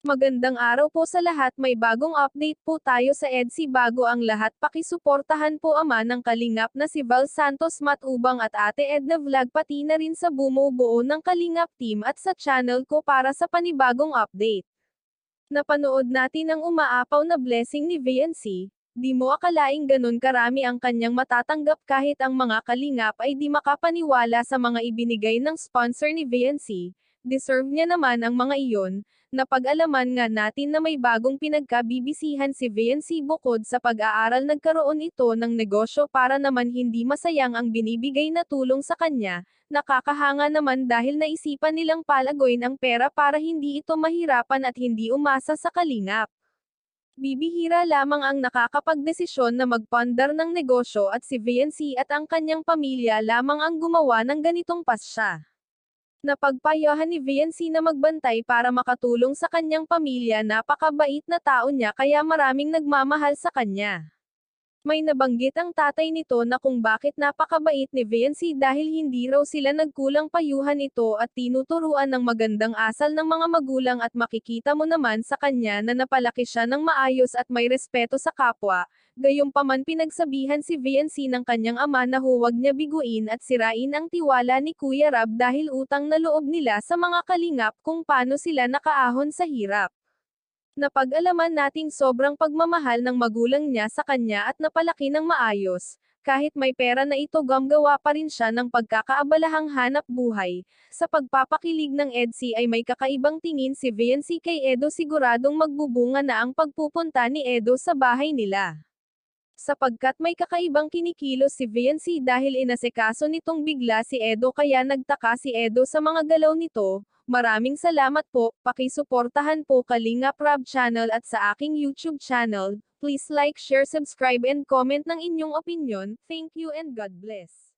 Magandang araw po sa lahat, may bagong update po tayo sa EDSI. Bago ang lahat, pakisuportahan po ama ng Kalingap na si Val Santos Matubang at Ate Edna Vlog, pati na rin sa bumubuo ng Kalingap team at sa channel ko para sa panibagong update. Napanood natin ang umaapaw na blessing ni VNC. Di mo akalaing ganun karami ang kanyang matatanggap kahit ang mga Kalingap ay di makapaniwala sa mga ibinigay ng sponsor ni VNC. Deserve niya naman ang mga iyon. Napag-alaman nga natin na may bagong pinagkabibisihan si VNC. Bukod sa pag-aaral, nagkaroon ito ng negosyo para naman hindi masayang ang binibigay na tulong sa kanya. Nakakahanga naman dahil naisipan nilang palaguin ang pera para hindi ito mahirapan at hindi umasa sa Kalingap. Bibihira lamang ang nakakapagdesisyon na magpandar ng negosyo at si VNC at ang kanyang pamilya lamang ang gumawa ng ganitong pasya. Napagpayahan ni VNC na magbantay para makatulong sa kanyang pamilya. Napakabait na tao niya kaya maraming nagmamahal sa kanya. May nabanggit ang tatay nito na kung bakit napakabait ni VNC dahil hindi raw sila nagkulang payuhan ito at tinuturuan ng magandang asal ng mga magulang at makikita mo naman sa kanya na napalaki siya ng maayos at may respeto sa kapwa. Gayunpaman pinagsabihan si VNC ng kanyang ama na huwag niya biguin at sirain ang tiwala ni Kuya Rab dahil utang na loob nila sa mga Kalingap kung paano sila nakaahon sa hirap. Napag-alaman nating sobrang pagmamahal ng magulang niya sa kanya at napalaki ng maayos. Kahit may pera na ito, gumagawa pa rin siya ng pagkakaabalahang hanap buhay. Sa pagpapakilig ng EDSI ay may kakaibang tingin si VNC kay Edo, siguradong magbubunga na ang pagpupunta ni Edo sa bahay nila. Sapagkat may kakaibang kinikilos si VNC dahil inasikaso nitong bigla si Edo kaya nagtaka si Edo sa mga galaw nito. Maraming salamat po, pakisuportahan po Kalingap Rab channel at sa aking YouTube channel. Please like, share, subscribe and comment ng inyong opinion. Thank you and God bless.